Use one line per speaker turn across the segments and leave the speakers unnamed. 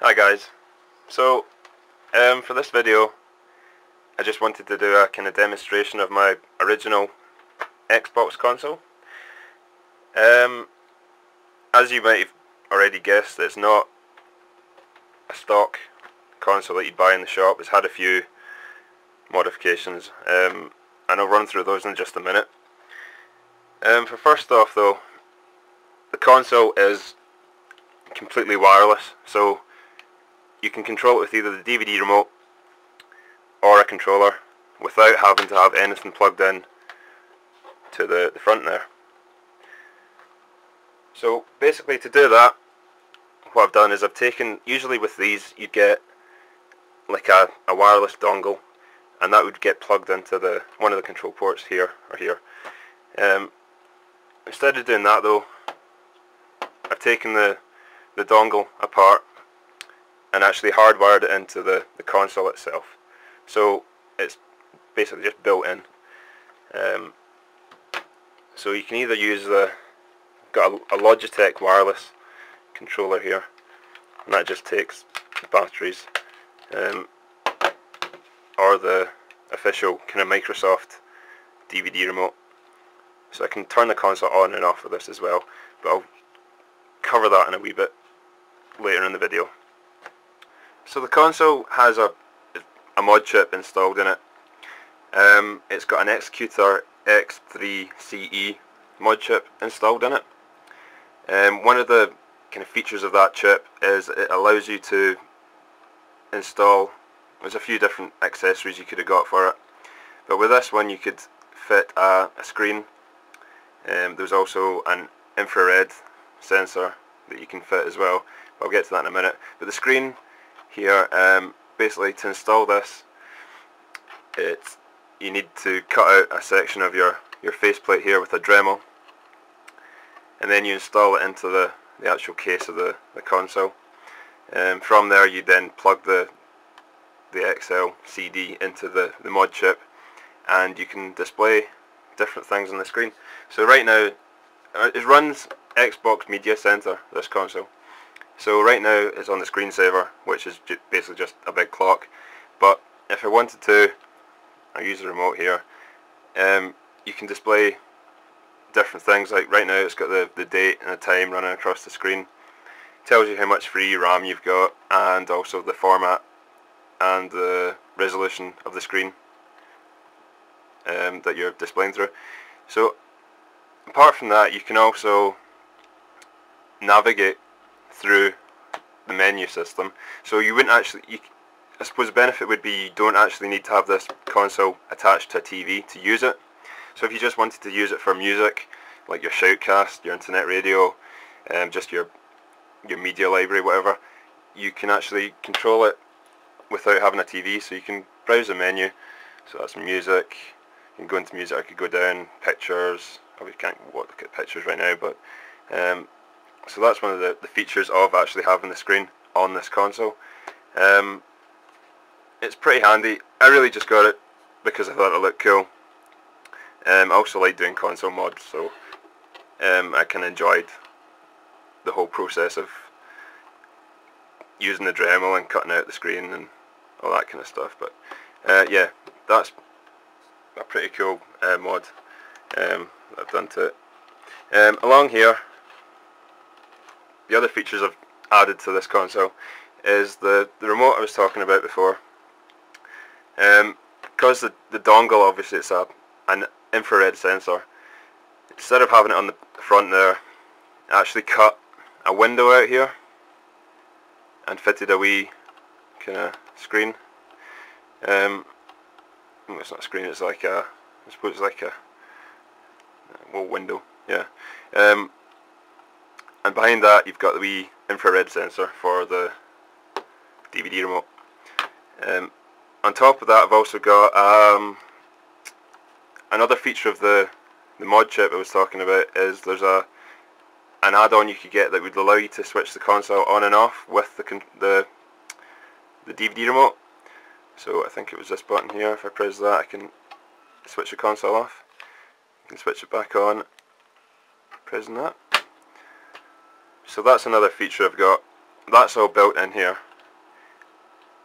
Hi guys. So for this video I just wanted to do a kind of demonstration of my original Xbox console. As you might have already guessed, it's not a stock console that you'd buy in the shop. It's had a few modifications and I'll run through those in just a minute. For first off though, the console is completely wireless, so you can control it with either the DVD remote or a controller without having to have anything plugged in to the front there. So basically to do that, what I've done is I've taken, usually with these you'd get like a wireless dongle, and that would get plugged into one of the control ports here or here. Instead of doing that though, I've taken the dongle apart and actually hardwired it into the console itself. So it's basically just built in. So you can either use got a Logitech wireless controller here, and that just takes the batteries, or the official kind of Microsoft DVD remote. So I can turn the console on and off with this as well, but I'll cover that in a wee bit later in the video. So the console has a mod chip installed in it. It's got an Executor X3CE mod chip installed in it. One of the kind of features of that chip is it allows you to install, there's a few different accessories you could have got for it, but with this one you could fit a screen. There's also an infrared sensor that you can fit as well. I'll get to that in a minute. But the screen here, basically to install this, you need to cut out a section of your faceplate here with a Dremel, and then you install it into the actual case of the console. From there you then plug the XL CD into the mod chip, and you can display different things on the screen. So right now it runs Xbox Media Center, this console. So right now it's on the screensaver, which is basically just a big clock. But if I wanted to, I use the remote here, you can display different things. Like right now it's got the date and the time running across the screen. It tells you how much free RAM you've got, and also the format and the resolution of the screen that you're displaying through. So apart from that, you can also navigate through the menu system. So you wouldn't actually, I suppose the benefit would be you don't actually need to have this console attached to a TV to use it. So if you just wanted to use it for music, like your shoutcast, your internet radio, just your media library, whatever, you can actually control it without having a TV. So you can browse the menu. So that's music. You can go into music. I could go down pictures. We can't look at pictures right now, but so that's one of the features of actually having the screen on this console. It's pretty handy. I really just got it because I thought it looked cool. I also like doing console mods, so I kind of enjoyed the whole process of using the Dremel and cutting out the screen and all that kind of stuff. But yeah, that's a pretty cool mod I've done to it. Along here, the other features I've added to this console is the remote I was talking about before. Because the dongle, obviously it's an infrared sensor, instead of having it on the front there, I actually cut a window out here and fitted a wee kind of screen. It's not a screen, it's like I suppose it's like a window, yeah. And behind that you've got the wee infrared sensor for the DVD remote. On top of that I've also got another feature of the mod chip I was talking about, is there's an add-on you could get that would allow you to switch the console on and off with the DVD remote. So I think it was this button here. If I press that I can switch the console off. I can switch it back on pressing that. So that's another feature I've got. That's all built in here.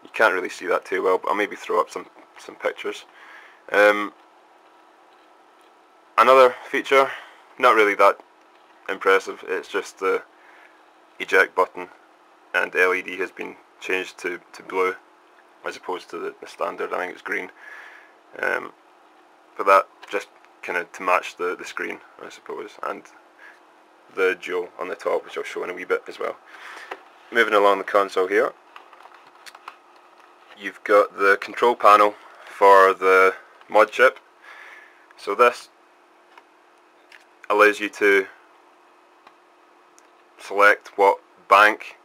You can't really see that too well, but I'll maybe throw up some pictures. Another feature, not really that impressive, it's just the eject button, and LED has been changed to blue as opposed to the standard. I think it's green. But that just kind of to match the screen, I suppose, and the jewel on the top, which I'll show in a wee bit as well. Moving along the console here, you've got the control panel for the mod chip. So this allows you to select what bank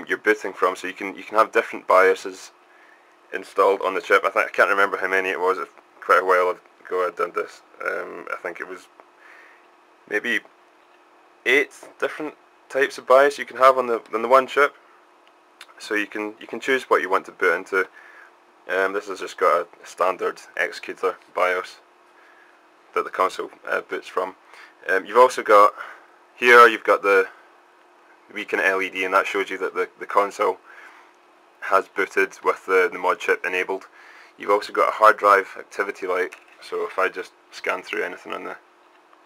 you're booting from, so you can have different BIOSes installed on the chip. I can't remember how many it was. It's quite a while ago I did this. I think it was maybe 8 different types of BIOS you can have on the one chip. So you can choose what you want to boot into. This has just got a standard executor BIOS that the console boots from. You've also got here, you've got the weekend LED, and that shows you that the console has booted with the mod chip enabled. You've also got a hard drive activity light, so if I just scan through anything on the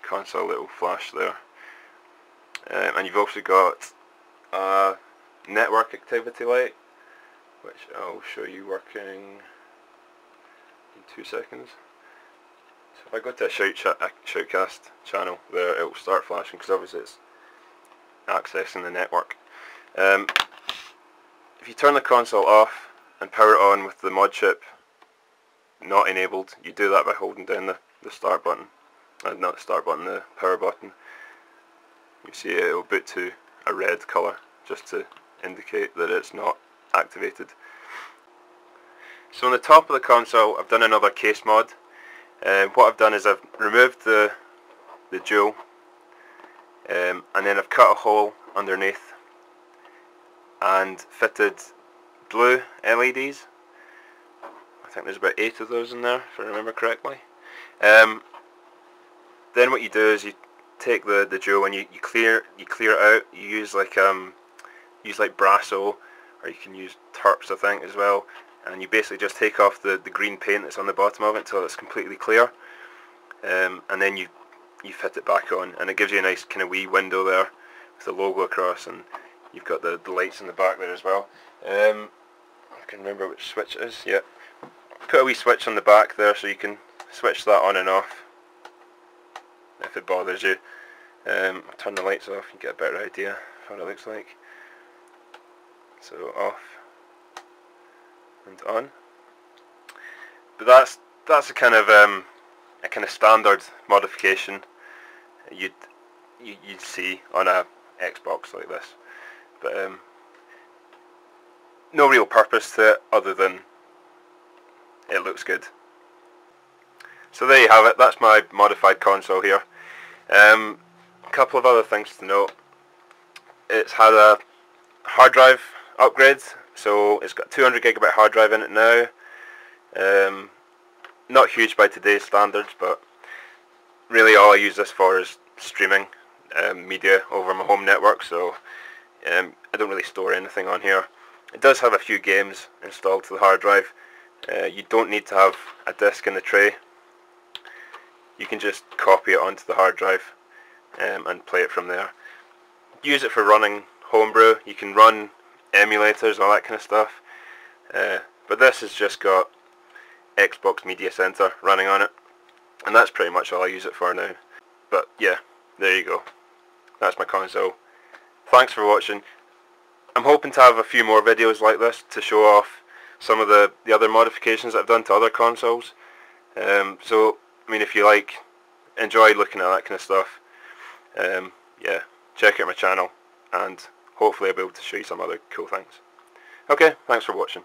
console, it will flash there. And you've also got a network activity light, which I'll show you working in 2 seconds. So if I go to a shoutcast channel there, it will start flashing, because obviously it's accessing the network. If you turn the console off and power it on with the mod chip not enabled, you do that by holding down the start button, not the start button, the power button. You see it will boot to a red colour, just to indicate that it's not activated. So on the top of the console, I've done another case mod. What I've done is I've removed the jewel, and then I've cut a hole underneath and fitted blue LEDs. I think there's about 8 of those in there, if I remember correctly. Then what you do is you take the jewel and you clear it out. You use like Brasso, or you can use Terps, I think, as well. And you basically just take off the green paint that's on the bottom of it until it's completely clear, and then you fit it back on, and it gives you a nice kind of wee window there with the logo across, and you've got the lights in the back there as well. I can remember which switch it is. Yeah, put a wee switch on the back there so you can switch that on and off if it bothers you. Turn the lights off and get a better idea of what it looks like. So off and on. But that's a kind of standard modification you'd see on a Xbox like this. But no real purpose to it other than it looks good. So there you have it. That's my modified console here. A couple of other things to note. It's had a hard drive upgrade, so it's got 200GB hard drive in it now. Not huge by today's standards, but really all I use this for is streaming media over my home network, so I don't really store anything on here. It does have a few games installed to the hard drive. You don't need to have a disk in the tray. You can just copy it onto the hard drive and play it from there. Use it for running homebrew. You can run emulators, all that kind of stuff. But this has just got Xbox Media Center running on it, and that's pretty much all I use it for now. But yeah, there you go. That's my console. Thanks for watching. I'm hoping to have a few more videos like this to show off some of the other modifications that I've done to other consoles. So, I mean, if you enjoy looking at that kind of stuff, yeah, check out my channel, and hopefully I'll be able to show you some other cool things. Okay, thanks for watching.